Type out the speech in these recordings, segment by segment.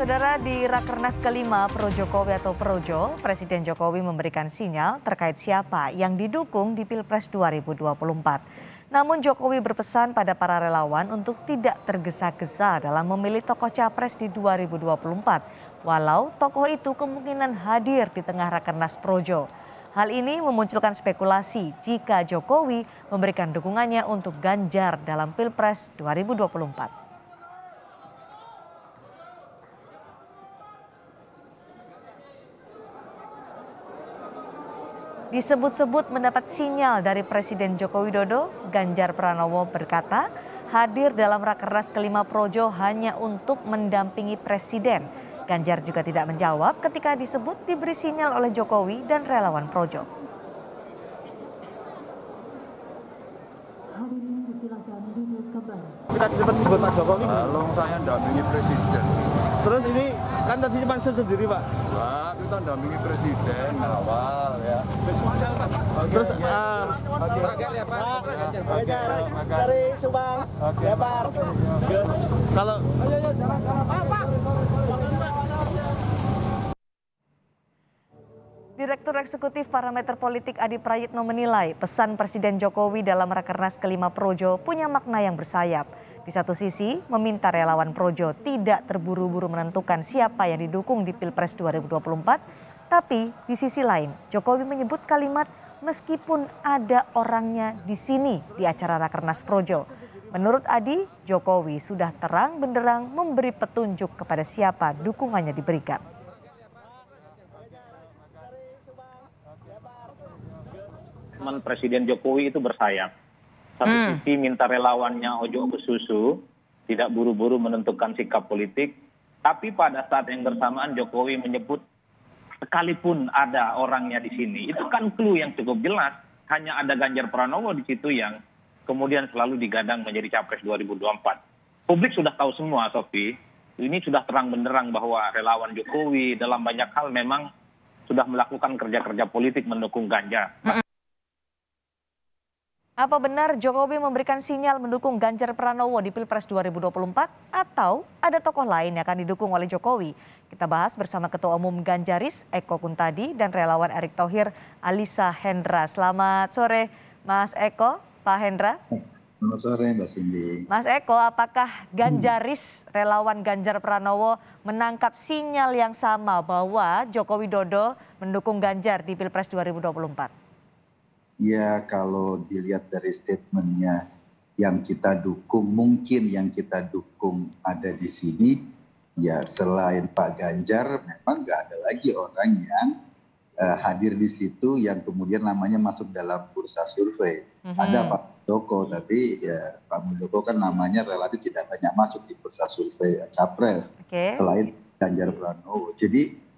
Saudara, di Rakernas kelima Pro Jokowi atau Projo, Presiden Jokowi memberikan sinyal terkait siapa yang didukung di Pilpres 2024. Namun Jokowi berpesan pada para relawan untuk tidak tergesa-gesa dalam memilih tokoh capres di 2024. Walau tokoh itu kemungkinan hadir di tengah Rakernas Projo. Hal ini memunculkan spekulasi jika Jokowi memberikan dukungannya untuk Ganjar dalam Pilpres 2024. Disebut-sebut mendapat sinyal dari Presiden Joko Widodo, Ganjar Pranowo berkata hadir dalam Rakernas kelima Projo hanya untuk mendampingi Presiden. Ganjar juga tidak menjawab ketika disebut diberi sinyal oleh Jokowi dan relawan Projo. Kita sebut Pak Jokowi. Kalau saya dampingi Presiden. Terus ini kan tadi pansel sendiri Pak. Wah, kita dampingi Presiden awal ya. Terus dari Subang, ya Pak. kalau Direktur Eksekutif Parameter Politik Adi Prayitno menilai pesan Presiden Jokowi dalam Rakernas kelima Projo punya makna yang bersayap. Di satu sisi, meminta relawan Projo tidak terburu-buru menentukan siapa yang didukung di Pilpres 2024. Tapi di sisi lain, Jokowi menyebut kalimat meskipun ada orangnya di sini di acara Rakernas Projo. Menurut Adi, Jokowi sudah terang benderang memberi petunjuk kepada siapa dukungannya diberikan. Presiden Jokowi itu bersayap. Satu sisi minta relawannya ojo ke susu, tidak buru-buru menentukan sikap politik. Tapi pada saat yang bersamaan Jokowi menyebut sekalipun ada orangnya di sini. Itu kan clue yang cukup jelas. Hanya ada Ganjar Pranowo di situ yang kemudian selalu digadang menjadi capres 2024. Publik sudah tahu semua, Sofi. Ini sudah terang benderang bahwa relawan Jokowi dalam banyak hal memang sudah melakukan kerja-kerja politik mendukung Ganjar. Apa benar Jokowi memberikan sinyal mendukung Ganjar Pranowo di Pilpres 2024 atau ada tokoh lain yang akan didukung oleh Jokowi? Kita bahas bersama Ketua Umum Ganjaris Eko Kuntadi dan relawan Erick Thohir Alisa Hendra. Selamat sore Mas Eko, Pak Hendra. Selamat sore Mbak Cindy. Mas Eko, apakah Ganjaris relawan Ganjar Pranowo menangkap sinyal yang sama bahwa Joko Widodo mendukung Ganjar di Pilpres 2024? Ya, kalau dilihat dari statementnya yang kita dukung, mungkin yang kita dukung ada di sini, ya selain Pak Ganjar memang nggak ada lagi orang yang hadir di situ yang kemudian namanya masuk dalam bursa survei. Ada Pak Muldoko, tapi ya Pak Muldoko kan namanya relatif tidak banyak masuk di bursa survei capres selain Ganjar Pranowo. Jadi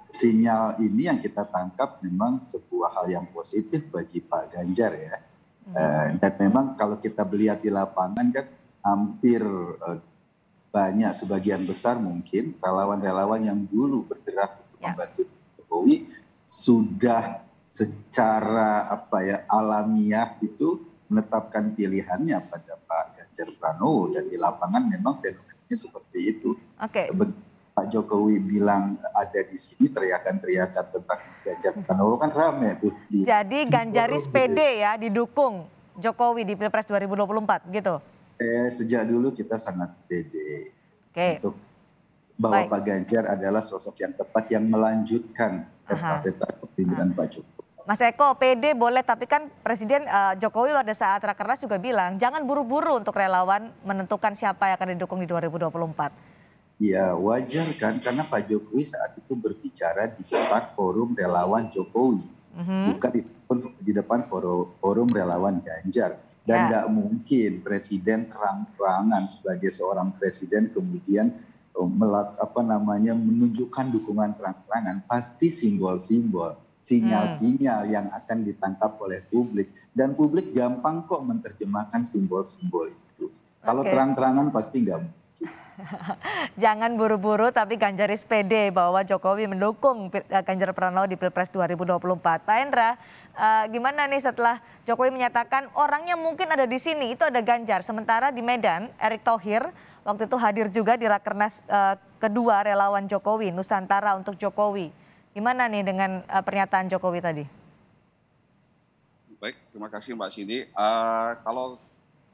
sinyal ini yang kita tangkap memang sebuah hal yang positif bagi Pak Ganjar ya. Dan memang kalau kita melihat di lapangan kan hampir banyak sebagian besar mungkin relawan-relawan yang dulu bergerak untuk membantu Jokowi sudah secara alamiah itu menetapkan pilihannya pada Pak Ganjar Pranowo, dan di lapangan memang fenomenanya seperti itu. Pak Jokowi bilang ada di sini, teriakan-teriakan tentang Ganjar Pranowo kan rame tuh. Jadi Ganjaris PD ya didukung Jokowi di Pilpres 2024 gitu? Sejak dulu kita sangat pede untuk bahwa Pak Ganjar adalah sosok yang tepat yang melanjutkan estafeta kepemimpinan Pak Jokowi. Mas Eko, PD boleh, tapi kan Presiden Jokowi pada saat Rakernas juga bilang jangan buru-buru untuk relawan menentukan siapa yang akan didukung di 2024. Ya wajar kan, karena Pak Jokowi saat itu berbicara di depan forum relawan Jokowi, bukan di depan forum relawan Ganjar. Dan tidak mungkin Presiden terang-terangan sebagai seorang Presiden kemudian menunjukkan dukungan terang-terangan. Pasti simbol-simbol, sinyal-sinyal yang akan ditangkap oleh publik. Dan publik gampang kok menerjemahkan simbol-simbol itu. Kalau terang-terangan pasti nggak mungkin. Jangan buru-buru tapi Ganjaris pede bahwa Jokowi mendukung Ganjar Pranowo di Pilpres 2024. Pak Hendra, gimana nih setelah Jokowi menyatakan orangnya mungkin ada di sini, itu ada Ganjar. Sementara di Medan, Erick Thohir waktu itu hadir juga di Rakernas kedua relawan Jokowi, Nusantara untuk Jokowi. Gimana nih dengan pernyataan Jokowi tadi? Baik, terima kasih Mbak Sidi. Kalau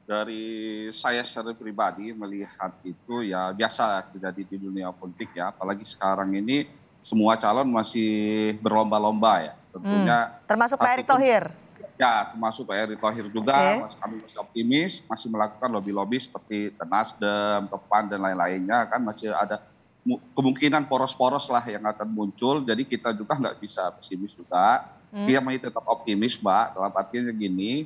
dari saya secara pribadi melihat itu ya biasa terjadi di dunia politik ya, apalagi sekarang ini semua calon masih berlomba-lomba ya. Tentunya termasuk Pak Erick Thohir. Ya, termasuk Pak Erick Thohir juga. Kami masih optimis, masih melakukan lobby-lobby seperti ke Nasdem, ke PAN dan lain-lainnya, kan masih ada kemungkinan poros-poros lah yang akan muncul. Jadi kita juga nggak bisa pesimis juga. Dia masih tetap optimis, Mbak. Dalam artinya gini,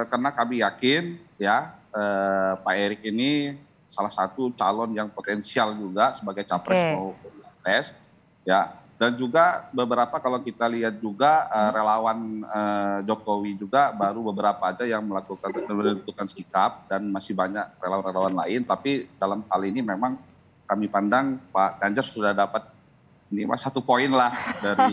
karena kami yakin ya Pak Erick ini salah satu calon yang potensial juga sebagai capres maupun capres ya, dan juga beberapa kalau kita lihat juga relawan Jokowi juga baru beberapa aja yang menentukan sikap, dan masih banyak relawan-relawan lain, tapi dalam hal ini memang kami pandang Pak Ganjar sudah dapat ini mas 1 poin lah dari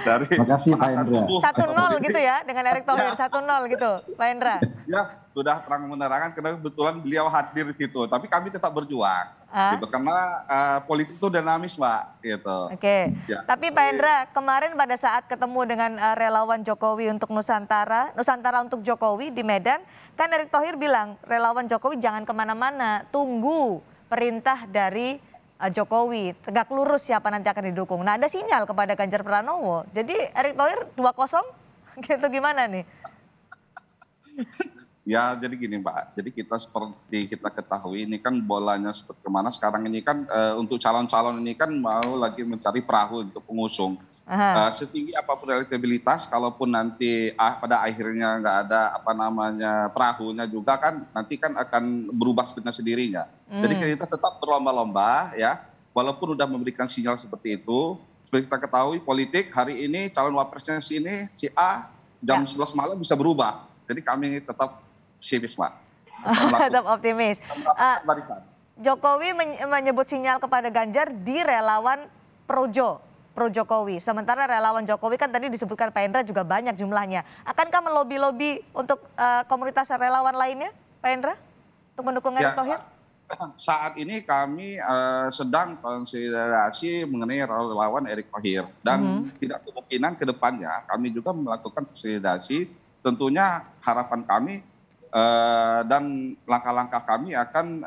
dari. Makasih Pak Hendra. 1-0 gitu ya dengan Erick Thohir, 1-0 gitu Pak Hendra. Ya sudah terang menerangan karena kebetulan beliau hadir di situ, tapi kami tetap berjuang gitu karena politik itu dinamis Mbak gitu. Oke. Ya. Tapi Pak Hendra, kemarin pada saat ketemu dengan relawan Jokowi untuk Nusantara untuk Jokowi di Medan, kan Erick Thohir bilang relawan Jokowi jangan kemana-mana, tunggu perintah dari Jokowi, tegak lurus siapa nanti akan didukung. Nah ada sinyal kepada Ganjar Pranowo. Jadi Erick Thohir 2-0 gitu gimana nih? Ya jadi gini Mbak, jadi kita seperti kita ketahui ini kan bolanya seperti kemana sekarang ini kan untuk calon-calon ini kan mau lagi mencari perahu untuk pengusung. Setinggi apapun elektabilitas, kalaupun nanti pada akhirnya nggak ada perahunya juga kan nanti kan akan berubah dengan sendirinya. Jadi kita tetap berlomba-lomba ya, walaupun udah memberikan sinyal seperti itu. Seperti kita ketahui politik hari ini calon wapresnya si A jam 11 malam bisa berubah. Jadi kami tetap optimis, Pak. Tetap optimis. Jokowi menyebut sinyal kepada Ganjar di relawan pro Jokowi. Sementara relawan Jokowi kan tadi disebutkan Pak Hendra juga banyak jumlahnya. Akankah melobi-lobi untuk komunitas relawan lainnya, Pak Hendra? Untuk mendukung Erick Thohir? Saat ini kami sedang konsiderasi mengenai relawan Erick Thohir. Dan tidak kemungkinan ke depannya kami juga melakukan konsiderasi. Tentunya harapan kami dan langkah-langkah kami akan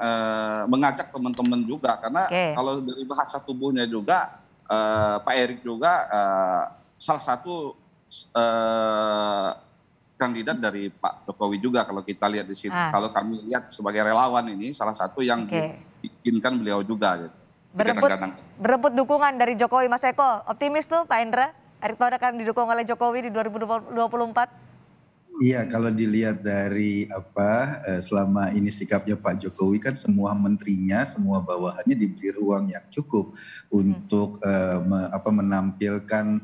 mengajak teman-teman juga, karena kalau dari bahasa tubuhnya juga Pak Erick juga salah satu kandidat dari Pak Jokowi juga kalau kita lihat di sini. Kalau kami lihat sebagai relawan ini salah satu yang diinginkan beliau juga. Gitu. Berebut dukungan dari Jokowi, Mas Eko. Optimis tuh Pak Hendra, Erick Thohir akan didukung oleh Jokowi di 2024? Iya, kalau dilihat dari selama ini sikapnya Pak Jokowi kan semua menterinya, semua bawahannya diberi ruang yang cukup untuk menampilkan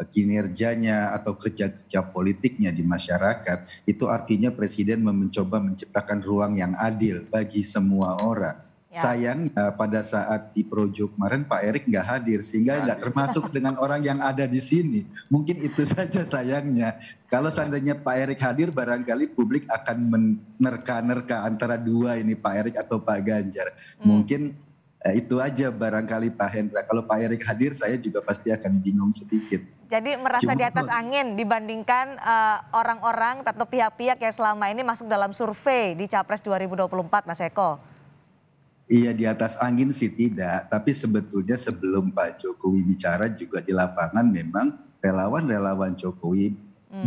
kinerjanya atau kerja-kerja politiknya di masyarakat. Itu artinya Presiden mencoba menciptakan ruang yang adil bagi semua orang. Sayangnya pada saat di Projo kemarin Pak Erick nggak hadir sehingga nggak termasuk dengan orang yang ada di sini. Mungkin itu saja sayangnya. Kalau seandainya Pak Erick hadir barangkali publik akan menerka-nerka antara dua ini Pak Erick atau Pak Ganjar. Mungkin itu aja barangkali Pak Hendra. Kalau Pak Erick hadir saya juga pasti akan bingung sedikit. Jadi merasa di atas angin dibandingkan orang-orang atau pihak-pihak yang selama ini masuk dalam survei di Capres 2024, Mas Eko. Iya, di atas angin sih tidak, tapi sebetulnya sebelum Pak Jokowi bicara juga di lapangan memang relawan-relawan Jokowi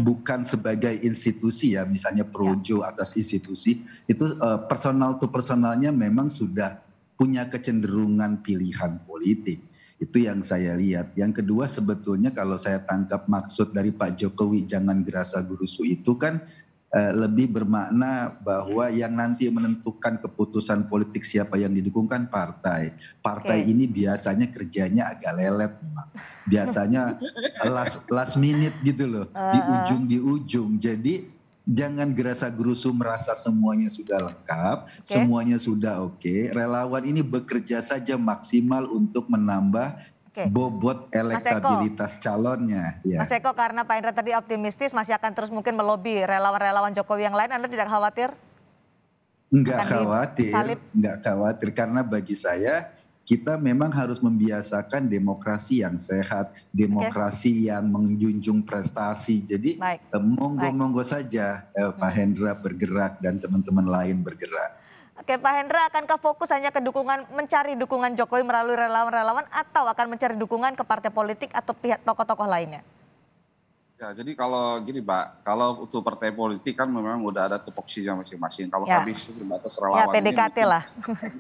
bukan sebagai institusi ya, misalnya projo atas institusi, itu personal to personalnya memang sudah punya kecenderungan pilihan politik. Itu yang saya lihat. Yang kedua sebetulnya kalau saya tangkap maksud dari Pak Jokowi jangan gerasa gerusu itu kan lebih bermakna bahwa yang nanti menentukan keputusan politik siapa yang didukung kan partai. Partai ini biasanya kerjanya agak lelet memang. Biasanya last minute gitu loh, di ujung. Jadi Jangan gerasa-gerusu merasa semuanya sudah lengkap, semuanya sudah oke. Relawan ini bekerja saja maksimal untuk menambah bobot elektabilitas calonnya. Ya. Mas Eko, karena Pak Hendra tadi optimistis masih akan terus mungkin melobi relawan-relawan Jokowi yang lain, Anda tidak khawatir? Enggak khawatir karena bagi saya kita memang harus membiasakan demokrasi yang sehat, demokrasi yang menjunjung prestasi. Jadi monggo saja Pak Hendra bergerak dan teman-teman lain bergerak. Oke, Pak Hendra, akankah fokus hanya ke dukungan, mencari dukungan Jokowi melalui relawan-relawan, atau akan mencari dukungan ke partai politik atau pihak tokoh-tokoh lainnya? Ya, jadi kalau gini Mbak, kalau untuk partai politik kan memang udah ada tupoksinya masing-masing. Kalau kami sebatas relawan PDKT ini lah.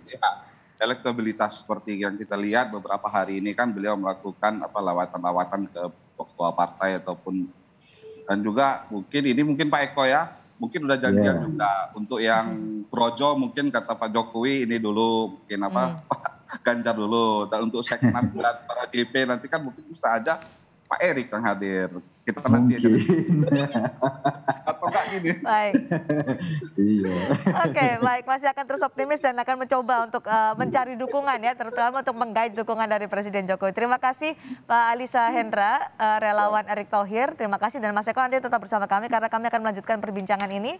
Ya, elektabilitas seperti yang kita lihat beberapa hari ini kan beliau melakukan lawatan-lawatan ke ketua partai ataupun, dan juga mungkin Pak Eko ya, mungkin udah janjian juga untuk yang projo, mungkin kata Pak Jokowi ini dulu mungkin Pak Ganjar dulu, dan untuk segmen para JP nanti kan mungkin bisa aja Pak Erik yang hadir. Kita nanti atau enggak gini. Baik. Iya. Oke, baik, masih akan terus optimis dan akan mencoba untuk mencari dukungan ya, terutama untuk menggait dukungan dari Presiden Jokowi. Terima kasih Pak Alisa Hendra, relawan Erick Thohir. Terima kasih, dan Mas Eko nanti tetap bersama kami karena kami akan melanjutkan perbincangan ini